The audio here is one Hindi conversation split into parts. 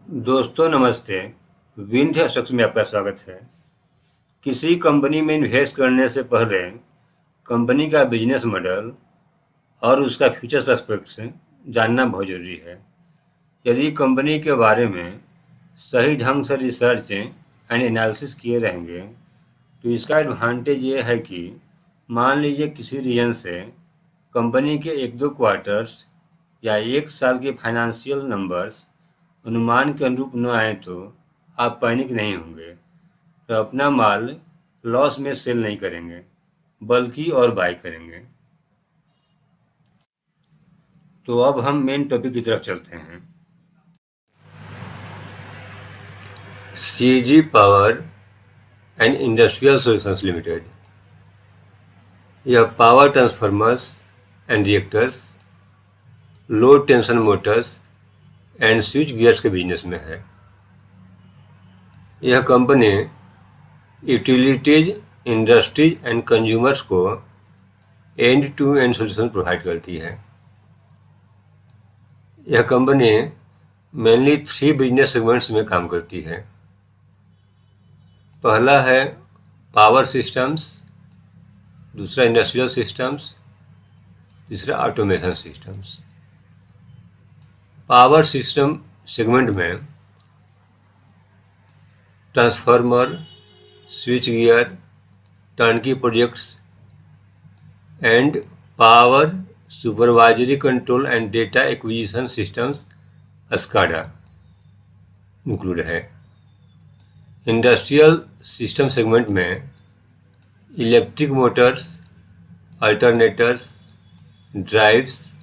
दोस्तों नमस्ते। विंध्य स्टॉक्स में आपका स्वागत है। किसी कंपनी में इन्वेस्ट करने से पहले कंपनी का बिजनेस मॉडल और उसका फ्यूचर प्रोस्पेक्ट्स जानना बहुत जरूरी है। यदि कंपनी के बारे में सही ढंग से रिसर्च एंड एनालिसिस किए रहेंगे तो इसका एडवांटेज ये है कि मान लीजिए किसी रीजन से कंपनी के एक दो क्वार्टर्स या एक साल के फाइनेंशियल नंबर्स अनुमान के अनुरूप न आए तो आप पैनिक नहीं होंगे, तो अपना माल लॉस में सेल नहीं करेंगे बल्कि और बाय करेंगे। तो अब हम मेन टॉपिक की तरफ चलते हैं। CG power and industrial solutions limited यह power transformers and reactors, low tension motors and switch gears के बिजनेस में है। यह company utilities, industries and consumers को end to end solution provide करती है। यह कंपनी मेनली 3 बिजनेस सेगमेंट्स में काम करती है। पहला है पावर सिस्टम्स, दूसरा इंडस्ट्रियल सिस्टम्स, तीसरा automation systems. Power system segment में transformer, switch gear, turnkey projects and power supervisory control and data acquisition systems SCADA include है। इंडस्ट्रियल सिस्टम सेगमेंट में electric motors, alternators, drives,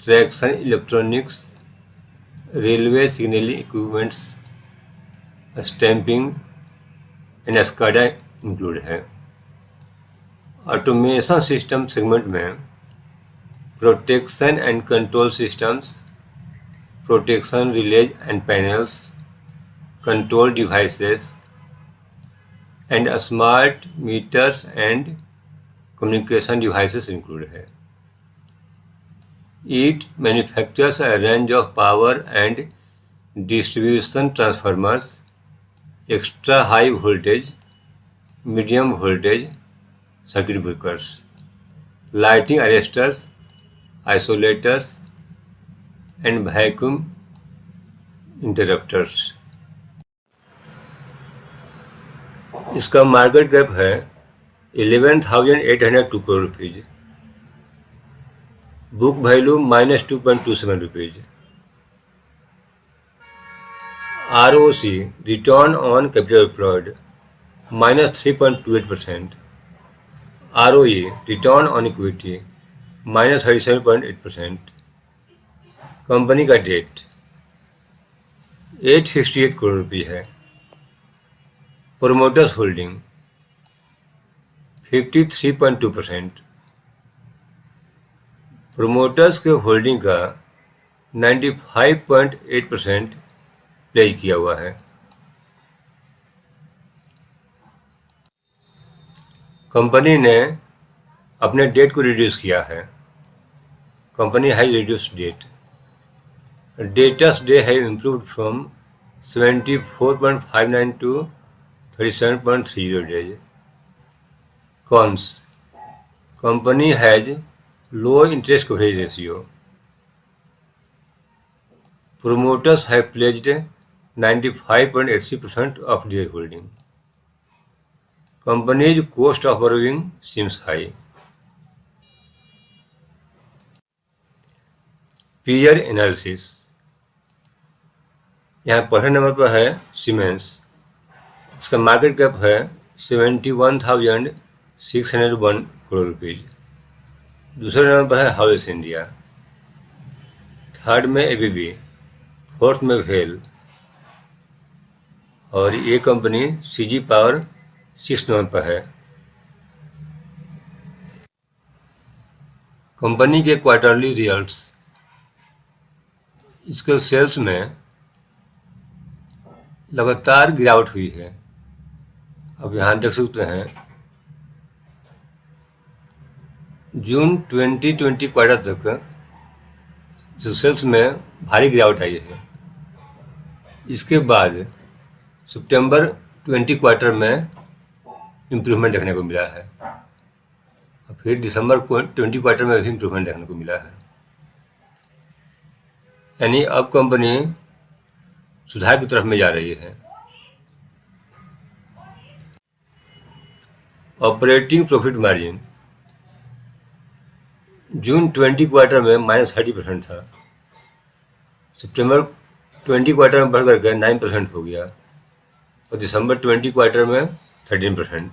traction electronics, railway signalling equipments, stamping and SCADA include है। ऑटोमेशन सिस्टम सेगमेंट में protection and control systems, protection relays and panels, control devices and smart meters and communication devices include है। It manufactures a range of power and distribution transformers, extra high voltage, medium voltage circuit breakers, lighting arresters, isolators and vacuum interrupters। इसका मार्केट कैप है 11,802 crore rupees. Book value -2.27 rupees. ROC return on capital employed -3.28%। ROE return on equity -37.8%। Company का डेट 868 करोड़ रुपये है। Promoters holding 53.2%। प्रोमोटर्स के होल्डिंग का 95.8% प्लेज किया हुआ है। कंपनी ने अपने डेट को रिड्यूस किया है। Company has reduced debt. Debtors day have improved from 74.59 to 37.30 days. Cons, company has low interest coverage ratio. Promoters have pledged 95.83% of their holding. Company's cost of borrowing seems high. Peer analysis, यहाँ पहले नंबर पर है सीमेंस। इसका मार्केट कैप है 71,601 करोड़ रुपीज। दूसरे नंबर पर है हाउस इंडिया, थर्ड में ABB, फोर्थ में वेल और ये कंपनी CG पावर 6 नंबर पर है। कंपनी के क्वार्टरली रिजल्ट्स, इसके सेल्स में लगातार गिरावट हुई है। अब यहाँ देख सकते हैं जून 2020 क्वार्टर तक सेल्स में भारी गिरावट आई है। इसके बाद सितंबर 20 क्वार्टर में इम्प्रूवमेंट देखने को मिला है और फिर दिसंबर 20 क्वार्टर में भी इम्प्रूवमेंट देखने को मिला है। यानी अब कंपनी सुधार की तरफ में जा रही है। ऑपरेटिंग प्रॉफिट मार्जिन जून 20 क्वार्टर में -30% था, सितंबर 20 क्वार्टर में बढ़ करके 9% हो गया और दिसंबर 20 क्वार्टर में 13%।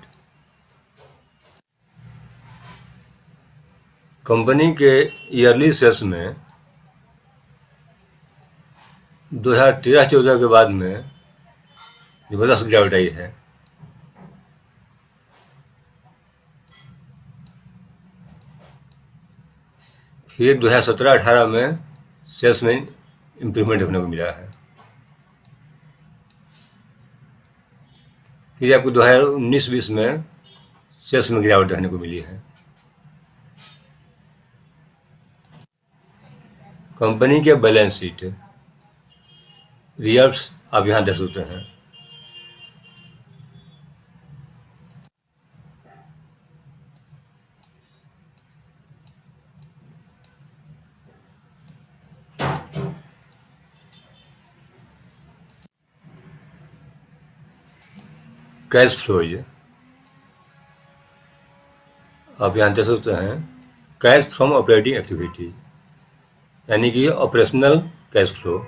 कंपनी के ईयरली सेल्स में 2013-14 के बाद में जबरदस्त गिरावट आई है। फिर 2017-18 में सेल्स में इम्प्रूवमेंट देखने को मिला है। फिर आपको 2019-20 में सेल्स में गिरावट देखने को मिली है। कंपनी के बैलेंस शीट रिजल्ट्स आप यहाँ देख सकते हैं। कैश फ्लोज आप यहाँ देख सकते हैं। कैश फ्रॉम ऑपरेटिंग एक्टिविटीज यानी कि ऑपरेशनल कैश फ्लो।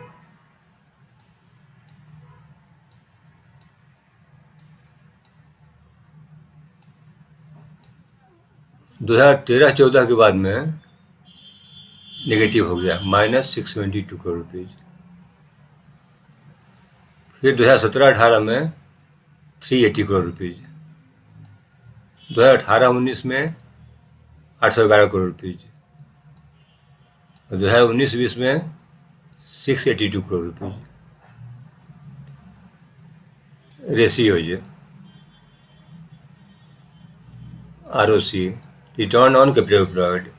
दो 2013-14 के बाद में नेगेटिव हो गया, -672 करोड़ रुपीज। फिर 2017-18 में 380 करोड़ रुपीज, 2018-19 में 811 करोड़ रुपीज, 2019-20 में 682 crore rupees. Ratios ROC return on capital employed.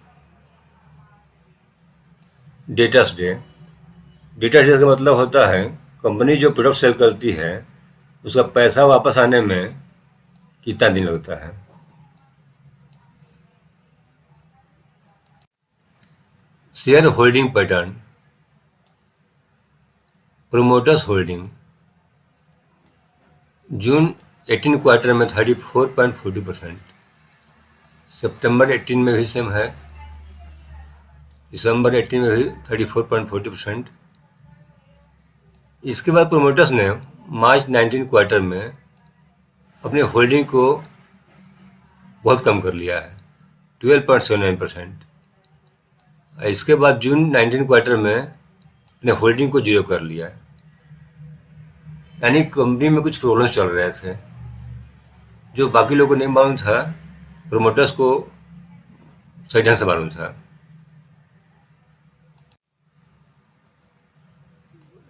Debtors day का मतलब होता है कंपनी जो प्रोडक्ट सेल करती है उसका पैसा वापस आने में कितना दिन लगता है। Share holding pattern. Promoters holding June 18 quarter में 34.40%, सितंबर 18 में भी सेम है, दिसंबर 18 में भी 34.40%। इसके बाद प्रोमोटर्स ने मार्च 19 क्वार्टर में अपनी होल्डिंग को बहुत कम कर लिया है, 12.79%। इसके बाद जून 19 क्वार्टर में अपने होल्डिंग को जीरो कर लिया है। यानी कंपनी में कुछ प्रॉब्लम चल रहे थे जो बाकी लोगों को नहीं मालूम था, प्रोमोटर्स को सही ढंग से मालूम था।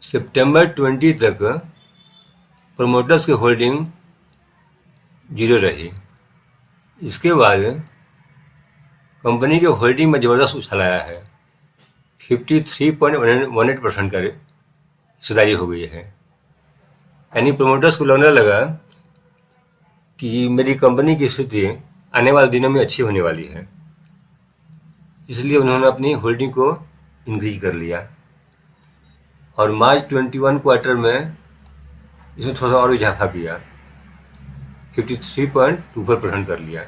सितंबर 20 तक प्रोमोटर्स की होल्डिंग जीरो रही। इसके बाद कंपनी के होल्डिंग में ज़बरदस्त उछाल आया है, 53.18% का हिस्सेदारी हो गई है। यानी प्रोमोटर्स को लगने लगा कि मेरी कंपनी की स्थिति आने वाले दिनों में अच्छी होने वाली है, इसलिए उन्होंने अपनी होल्डिंग को इंक्रीज कर लिया और मार्च 21 क्वार्टर में इसमें थोड़ा सा और इजाफा किया, 53.24% कर लिया।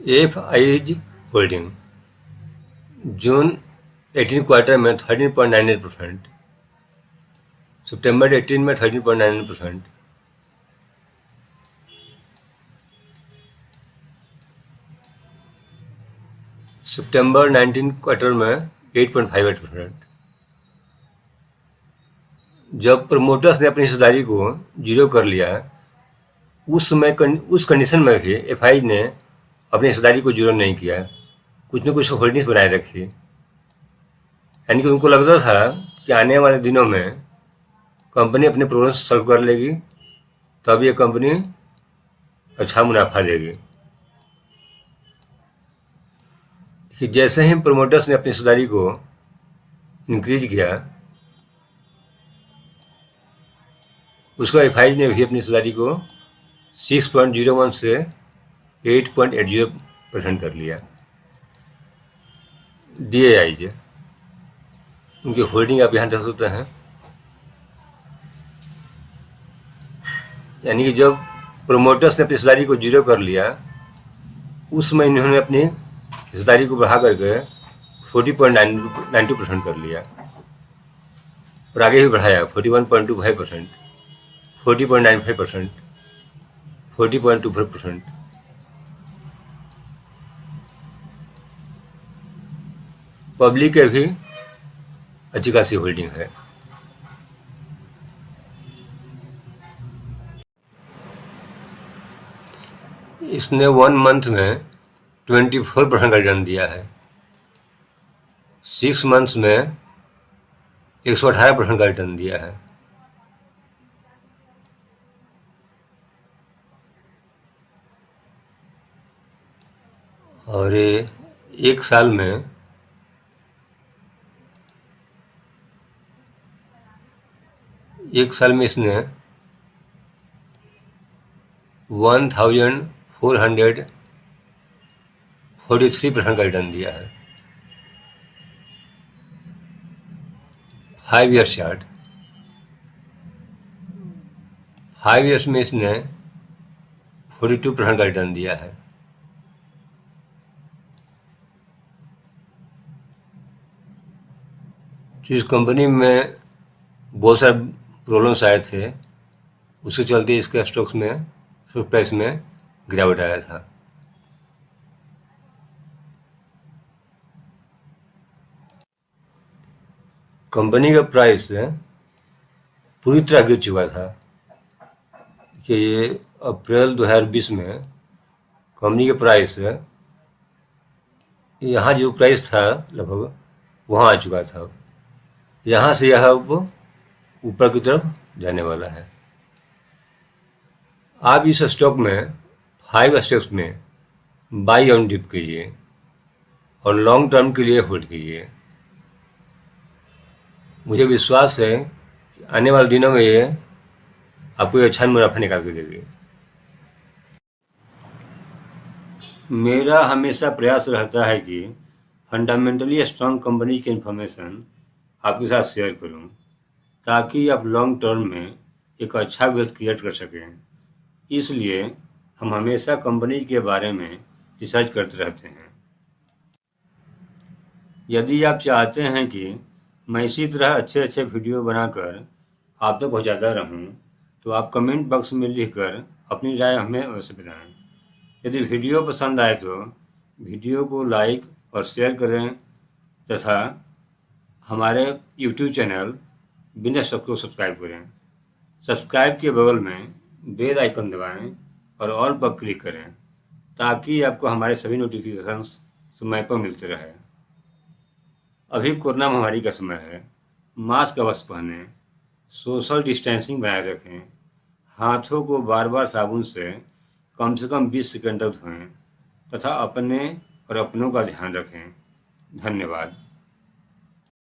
FI's होल्डिंग जून 18 क्वार्टर में 13.98%, सितंबर 18 में 13.99%, सितंबर 19 क्वार्टर में 8.58%। जब प्रमोटर्स ने अपनी हिस्सेदारी को जीरो कर लिया उस समय उस कंडीशन में भी FI ने अपनी हिस्सेदारी को जीरो नहीं किया, कुछ न कुछ होल्डिंग्स बनाए रखी। यानी कि उनको लगता था कि आने वाले दिनों में कंपनी अपने प्रॉब्लम्स सॉल्व कर लेगी, तब ये कंपनी अच्छा मुनाफा देगी। कि जैसे ही प्रमोटर्स ने अपनी हिस्सेदारी को इंक्रीज किया उसका एफ ने भी अपनी हिस्सेदारी को 6.01 से 8.80% कर लिया। DAIJ उनकी होल्डिंग आप यहाँ देख सकते हैं, यानी कि जब प्रोमोटर्स ने अपनी हिस्सेदारी को 0 कर लिया उस समय इन्होंने अपनी हिस्सेदारी को बढ़ा करके 40.92% कर लिया और आगे भी बढ़ाया 41.25%, 40.95%, 40.25%। पब्लिक के भी अच्छी खासी होल्डिंग है। इसने 1 मंथ में 24% का रिटर्न दिया है, 6 मंथ्स में 118% का रिटर्न दिया है। और एक साल में 1443% का रिटर्न दिया है। 5 ईयर्स चार्ट, 5 ईयर्स में इसने 42% का रिटर्न दिया है। तो इस कंपनी में बहुत सारे प्रॉब्लम्स आए थे, उसके चलते इसके स्टॉक प्राइस में गिरावट आया था। कंपनी का प्राइस पूरी तरह गिर चुका था कि ये अप्रैल 2020 में कंपनी का प्राइस यहाँ जो प्राइस था लगभग वहाँ आ चुका था। यहाँ से यह अब ऊपर की तरफ जाने वाला है। आप इस स्टॉक में 5 स्टेप्स में बाई ऑन डिप कीजिए और लॉन्ग टर्म के लिए होल्ड कीजिए। मुझे विश्वास है कि आने वाले दिनों में ये आपको अच्छा मुनाफा निकाल के देगी। मेरा हमेशा प्रयास रहता है कि फंडामेंटली स्ट्रांग कंपनी की इन्फॉर्मेशन आपके साथ शेयर करूं, ताकि आप लॉन्ग टर्म में एक अच्छा वेल्थ क्रिएट कर सकें। इसलिए हम हमेशा कंपनी के बारे में रिसर्च करते रहते हैं। यदि आप चाहते हैं कि मैं इसी तरह अच्छे अच्छे वीडियो बनाकर आप तक पहुँचाता रहूं, तो आप कमेंट बॉक्स में लिखकर अपनी राय हमें अवश्य बताएं। यदि वीडियो पसंद आए तो वीडियो को लाइक और शेयर करें तथा हमारे YouTube चैनल बिजनेस स्टॉक्स को सब्सक्राइब करें। सब्सक्राइब के बगल में बेल आइकन दबाएं और ऑल पर क्लिक करें, ताकि आपको हमारे सभी नोटिफिकेशंस समय पर मिलते रहे। अभी कोरोना महामारी का समय है, मास्क अवश्य पहनें, सोशल डिस्टेंसिंग बनाए रखें, हाथों को बार बार साबुन से कम 20 सेकंड तक धोएं तथा अपने और अपनों का ध्यान रखें। धन्यवाद।